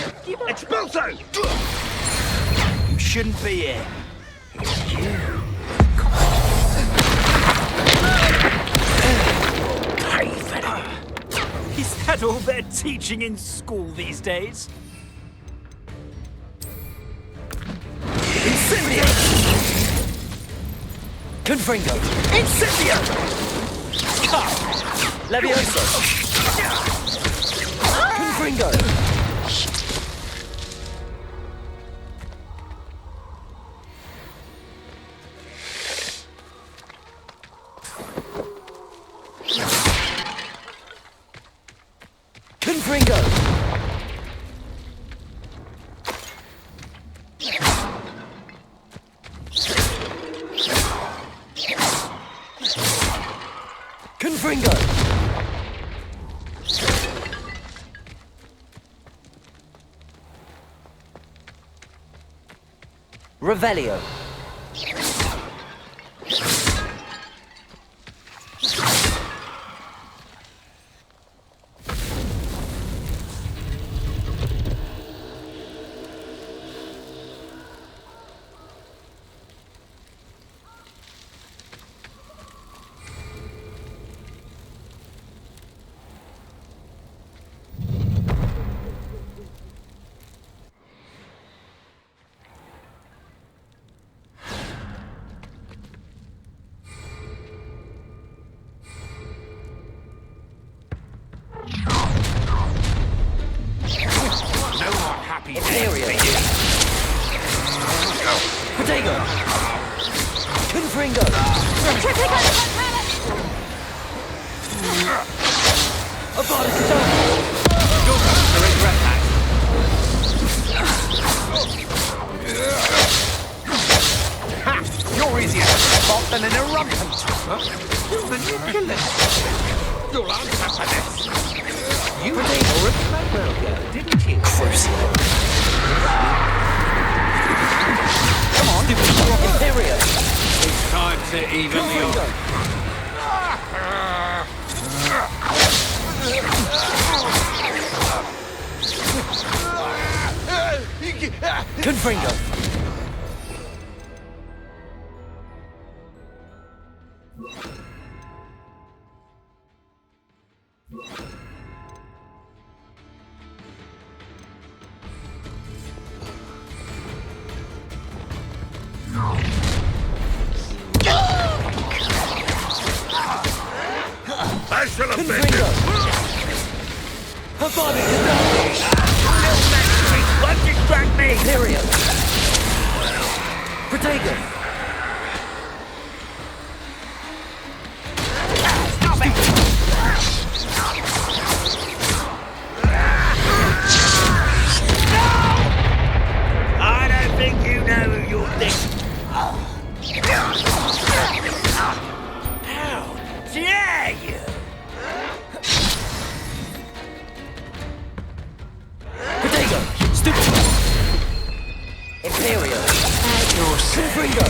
Expulso! You shouldn't be here. It's you. Is that all they're teaching in school these days? Incendio! Confringo! Incendio! Levioso! Confringo! Confringo! Confringo! Revelio. Seria. Protego. Confringo. You're going to regret that. Ha! You're easier to spot than an irrumpent. You're manipulous. You'll answer for this. You were a playground girl, didn't you? Crucible. Come on, Imperio. It's time to even the odds. Confringo. I shall have been Confringo. Won't distract me! Imperio. Protego. Stop it! I don't think you know who you're thinking. How dare you! Protego. Stupid. Imperio. Confringo.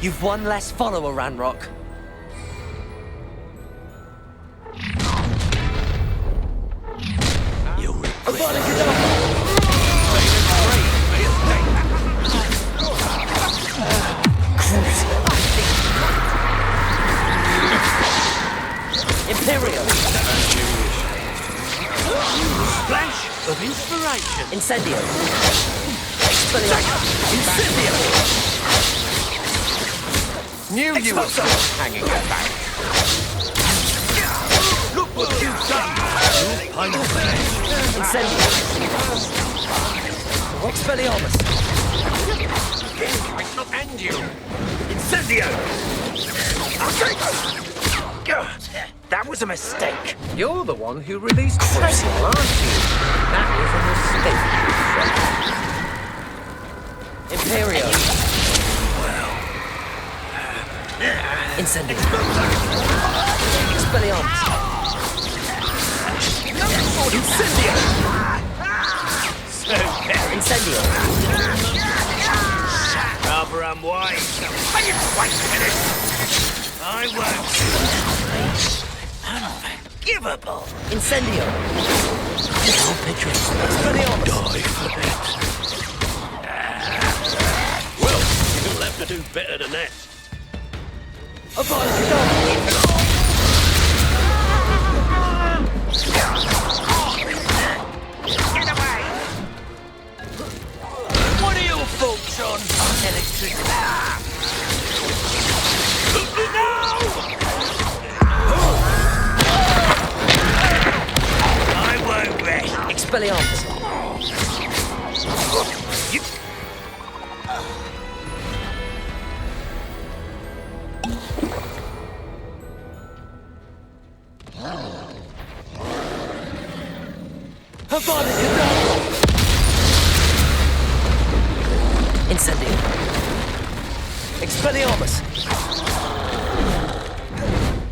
You've one less follower, Ranrock. You'll regret Imperio. Splash of inspiration. Incendio. Incendio! Knew you were hanging your back. Look what you've done! Incendio. Expelliarmus. I shall end you. Incendio! That was a mistake. You're the one who released Crucible, aren't you? That was a mistake. Imperio. Incendio. Expelliarmus. Incendio! Incendio. Rather unwise. Wait a minute! I won't. unforgivable. Incendio. I'll picture it. Expelliarmus. Die for it. Well, you'll have to do better than that. Avada Kedavra. Get away! What are your thoughts on electricity? No! I won't rest. Expelliarmus. You... Avada Kedavra. Incendio. Expelliarmus.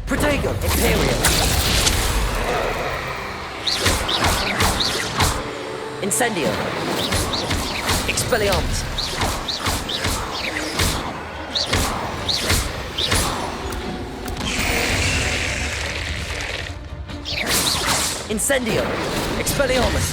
Protego. Imperial. Incendio. Expelliarmus. Incendio. Expelliarmus.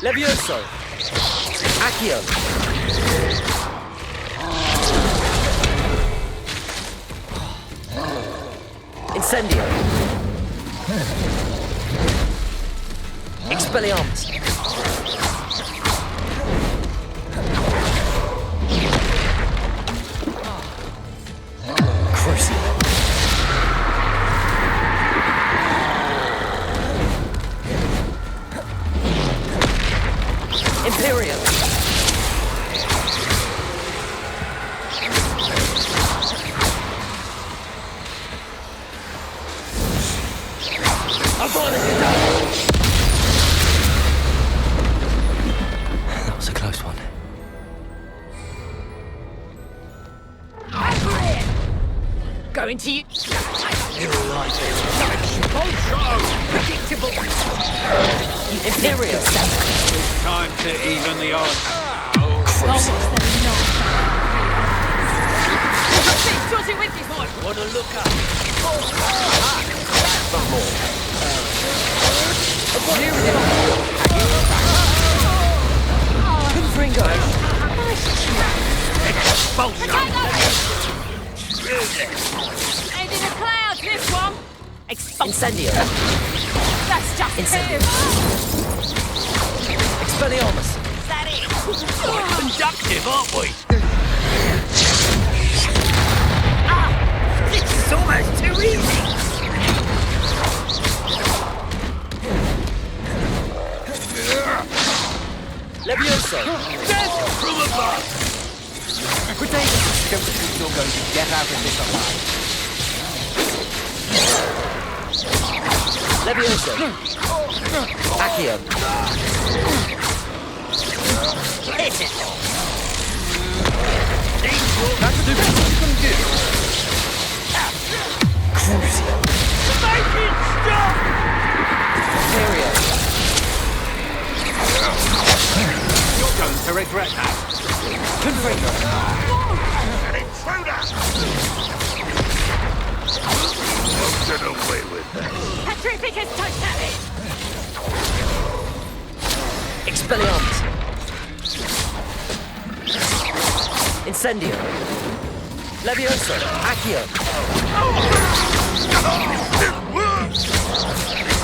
Levioso. Accio. Incendio. Expelliarmus. Crucible. Imperial. That was a close one. Going to you. You like it. Predictable. Imperial. Time to even the odds. Almost enough. With this one. Wanna look up? One more. Confringo. Expulsion! And in the clouds, this one. Incendio. That's just Incendio. Expelliarmus. Is that it? Quite conductive, aren't we? This is almost too easy! Levioso. Death from above! Protego. Don't think you're going to get out of this alive. Levioso. Accio. Listen! That's the best you can do. Crucible. Make it stop! Imperial. You're going to regret that. Confringo. An intruder! Don't get away with that. Petrificus totalis. Expelliarmus. Incendio. Levioso. Accio.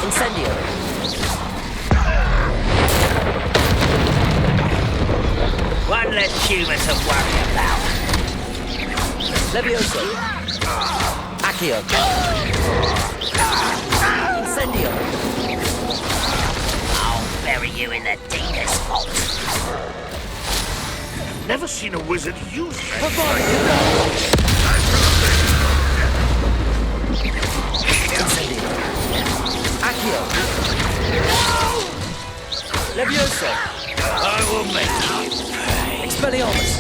Incendio. One less human to worry about. Levioso. Accio. Incendio. I'll bury you in the deepest vault. Never seen a wizard use that. Incendio. Accio. Levioso! I will make you pay. Expelliarmus!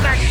Magic